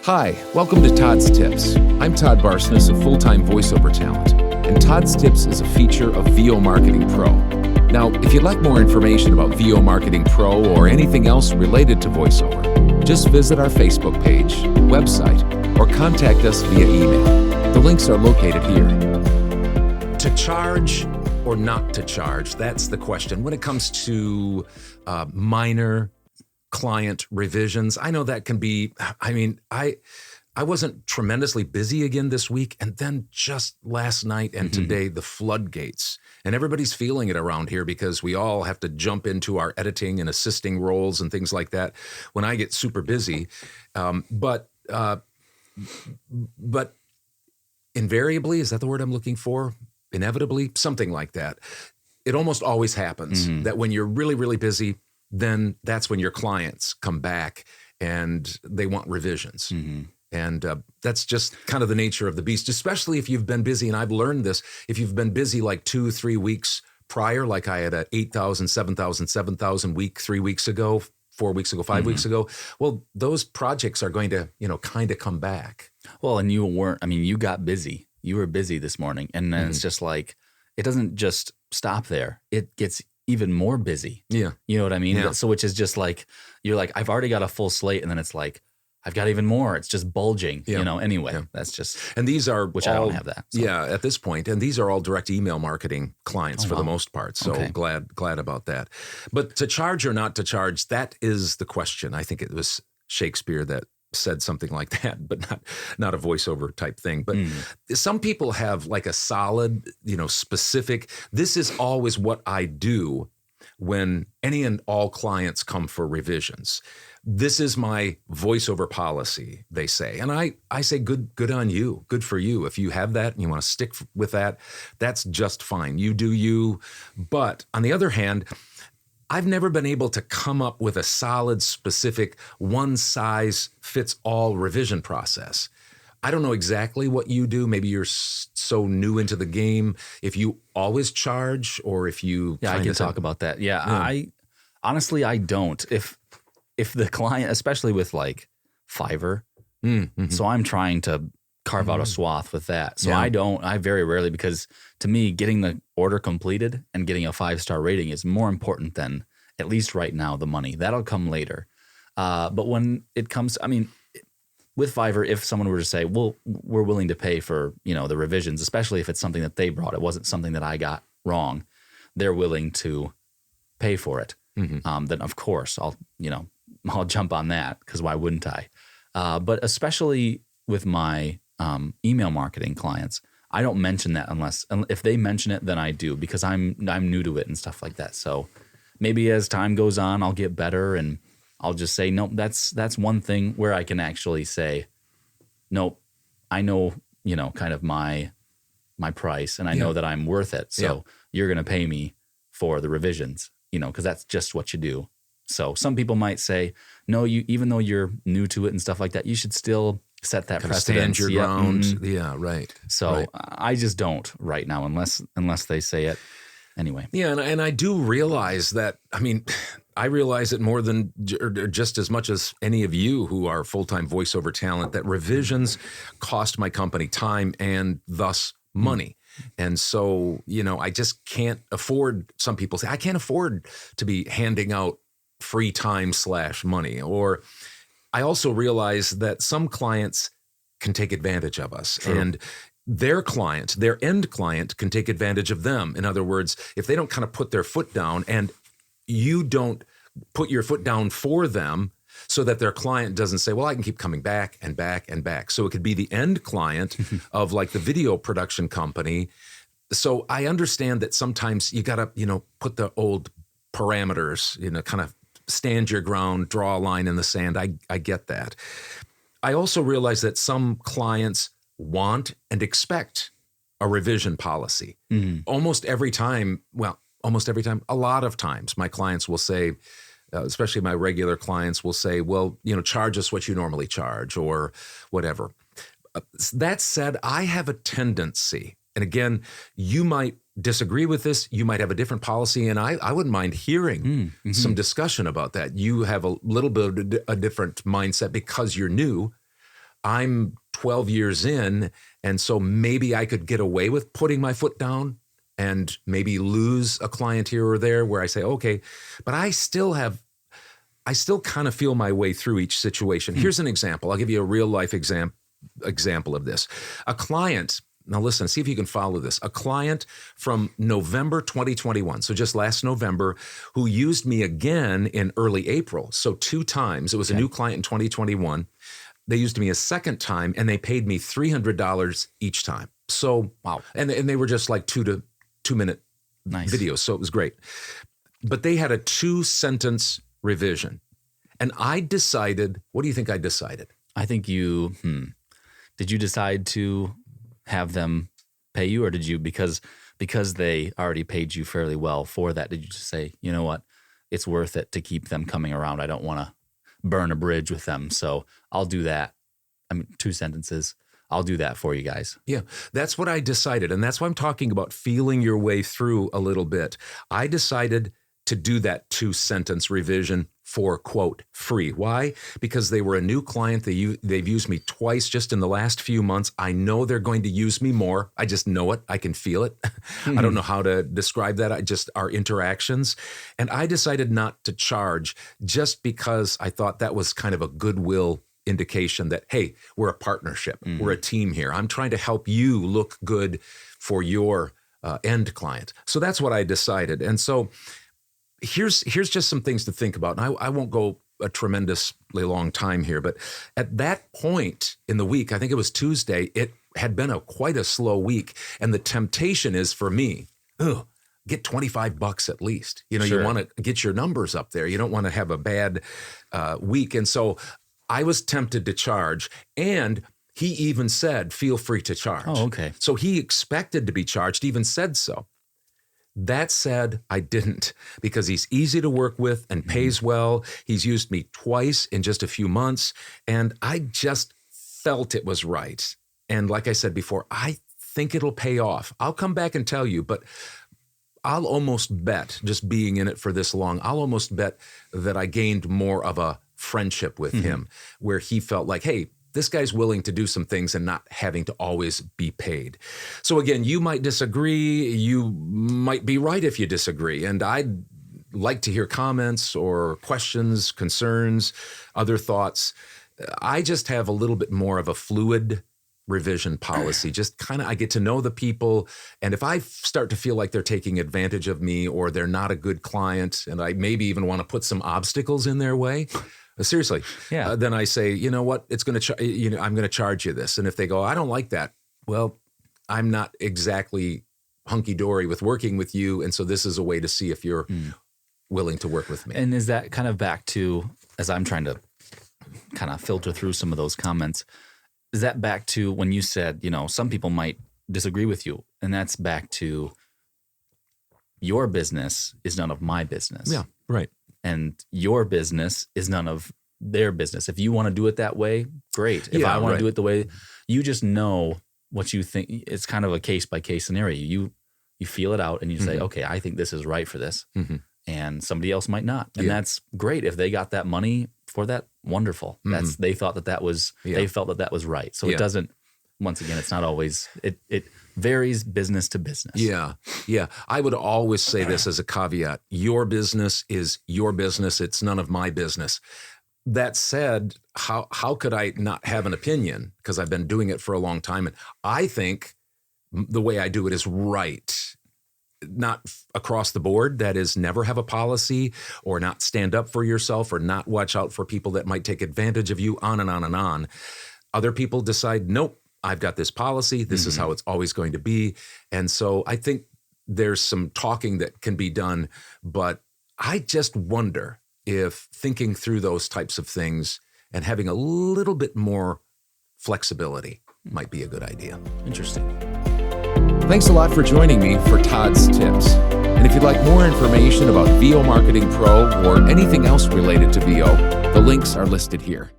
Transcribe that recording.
Hi, welcome to Todd's Tips. I'm Todd Barsness, a full-time voiceover talent, and Todd's Tips is a feature of VO Marketing Pro. Now, if you'd like more information about VO Marketing Pro or anything else related to voiceover, just visit our Facebook page, website, or contact us via email. The links are located here. To charge or not to charge, that's the question. When it comes to minor client revisions, I know that can be, I wasn't tremendously busy again this week, and then just last night and today, the floodgates. And everybody's feeling it around here because we all have to jump into our editing and assisting roles and things like that when I get super busy. But invariably, is that the word I'm looking for? Inevitably, something like that. It almost always happens that when you're really, really busy, then that's when your clients come back and they want revisions. And that's just kind of the nature of the beast, especially if you've been busy. And I've learned this, if you've been busy like 2-3 weeks prior, like I had a 8,000, 7,000, 7,000 week, 3 weeks ago, 4 weeks ago, 5 weeks ago, well, those projects are going to, kind of come back. Well, and you got busy. You were busy this morning. And then it's just like, it doesn't just stop there. It gets even more busy. Yeah. You know what I mean? Yeah. So which is just like, you're like, I've already got a full slate. And then it's like, I've got even more. It's just bulging, anyway. That's just, and these are which all, I don't have that. So. Yeah, at this point. And these are all direct email marketing clients for the most part. So glad about that. But to charge or not to charge, that is the question. I think it was Shakespeare that said something like that, but not a voiceover type thing. But some people have like a solid, specific, this is always what I do when any and all clients come for revisions. This is my voiceover policy, they say. And I say, good on you, good for you. If you have that and you want to stick with that, that's just fine. You do you. But on the other hand, I've never been able to come up with a solid, specific, one-size-fits-all revision process. I don't know exactly what you do. Maybe you're so new into the game. If you always charge or if you... Yeah, I can talk about that. Yeah. I honestly don't. If the client, especially with like Fiverr, so I'm trying to carve out a swath with that. So I very rarely, because to me, getting the order completed and getting a 5-star rating is more important than, at least right now, the money. That'll come later. But when it comes, with Fiverr, if someone were to say, well, we're willing to pay for, the revisions, especially if it's something that they brought, it wasn't something that I got wrong, they're willing to pay for it. Then of course I'll jump on that, because why wouldn't I? But especially with my email marketing clients, I don't mention that unless if they mention it, then I do, because I'm new to it and stuff like that. So maybe as time goes on, I'll get better and I'll just say, nope, that's one thing where I can actually say, nope, I know, kind of my price, and I know that I'm worth it. So you're going to pay me for the revisions, because that's just what you do. So some people might say, no, even though you're new to it and stuff like that, you should still set that precedent. Stand your ground. Yeah, right. So I just don't right now, unless they say it anyway. Yeah, and I do realize that, I realize it more than, or just as much as any of you who are full-time voiceover talent, that revisions cost my company time and thus money. And so, I just can't afford, some people say, I can't afford to be handing out free time / money. Or I also realize that some clients can take advantage of us. True. And their end client can take advantage of them. In other words, if they don't kind of put their foot down and you don't put your foot down for them, so that their client doesn't say, well, I can keep coming back and back and back. So it could be the end client of like the video production company. So I understand that sometimes you got to, put the old parameters, kind of stand your ground, draw a line in the sand. I get that. I also realize that some clients want and expect a revision policy. Almost every time, a lot of times my clients will say, especially my regular clients will say, well, charge us what you normally charge or whatever. That said, I have a tendency, and again, you might disagree with this, you might have a different policy, and I wouldn't mind hearing some discussion about that. You have a little bit of a different mindset because you're new. I'm 12 years in, and so maybe I could get away with putting my foot down and maybe lose a client here or there where I say, okay, but I still kind of feel my way through each situation. Here's an example. I'll give you a real life example of this. A client, now listen, see if you can follow this. A client from November 2021, so just last November, who used me again in early April. So 2 times. It was a new client in 2021. They used me a second time, and they paid me $300 each time. So, wow. And they were just like 2-minute videos, so it was great. But they had a 2-sentence revision. And I decided, what do you think I decided? I think you, did you decide to have them pay you, or did you, because they already paid you fairly well for that, did you just say, you know what, it's worth it to keep them coming around. I don't want to burn a bridge with them, so I'll do that. I mean, 2 sentences. I'll do that for you guys. Yeah, that's what I decided. And that's why I'm talking about feeling your way through a little bit. I decided to do that 2-sentence revision for, quote, free. Why? Because they were a new client. They've used me twice just in the last few months. I know they're going to use me more. I just know it. I can feel it. I don't know how to describe that. Our interactions. And I decided not to charge just because I thought that was kind of a goodwill indication that, hey, we're a partnership. We're a team here. I'm trying to help you look good for your end client. So that's what I decided. And so here's just some things to think about. And I won't go a tremendously long time here, but at that point in the week, I think it was Tuesday, it had been quite a slow week. And the temptation is for me, get $25 at least. You know, you want to get your numbers up there. You don't want to have a bad week. And so I was tempted to charge, and he even said, feel free to charge. Oh, okay. So he expected to be charged, even said so. That said, I didn't, because he's easy to work with and pays well. He's used me twice in just a few months, and I just felt it was right. And like I said before, I think it'll pay off. I'll come back and tell you, but I'll almost bet, just being in it for this long, I'll almost bet that I gained more of a friendship with him, where he felt like, hey, this guy's willing to do some things and not having to always be paid. So again, you might disagree. You might be right if you disagree. And I'd like to hear comments or questions, concerns, other thoughts. I just have a little bit more of a fluid revision policy. Just kind of, I get to know the people. And if I start to feel like they're taking advantage of me, or they're not a good client, and I maybe even want to put some obstacles in their way, seriously, then I say, you know what, it's going to, I'm going to charge you this. And if they go, I don't like that, well, I'm not exactly hunky-dory with working with you. And so this is a way to see if you're willing to work with me. And is that kind of back to, as I'm trying to kind of filter through some of those comments, is that back to when you said, you know, some people might disagree with you, and that's back to your business is none of my business. Yeah, right. And your business is none of their business. If you want to do it that way, great. If I want to do it the way, you just know what you think. It's kind of a case-by-case scenario. You feel it out and you say, okay, I think this is right for this. And somebody else might not. And that's great. If they got that money for that, wonderful. That's, they thought that was, they felt that was right. So it doesn't, once again, it's not always, it varies business to business. Yeah. I would always say this as a caveat. Your business is your business. It's none of my business. That said, how could I not have an opinion? Because I've been doing it for a long time. And I think the way I do it is right. Not across the board. That is, never have a policy, or not stand up for yourself, or not watch out for people that might take advantage of you, on and on and on. Other people decide, nope, I've got this policy. This is how it's always going to be. And so I think there's some talking that can be done, but I just wonder if thinking through those types of things and having a little bit more flexibility might be a good idea. Interesting. Thanks a lot for joining me for Todd's Tips. And if you'd like more information about VO Marketing Pro or anything else related to VO, the links are listed here.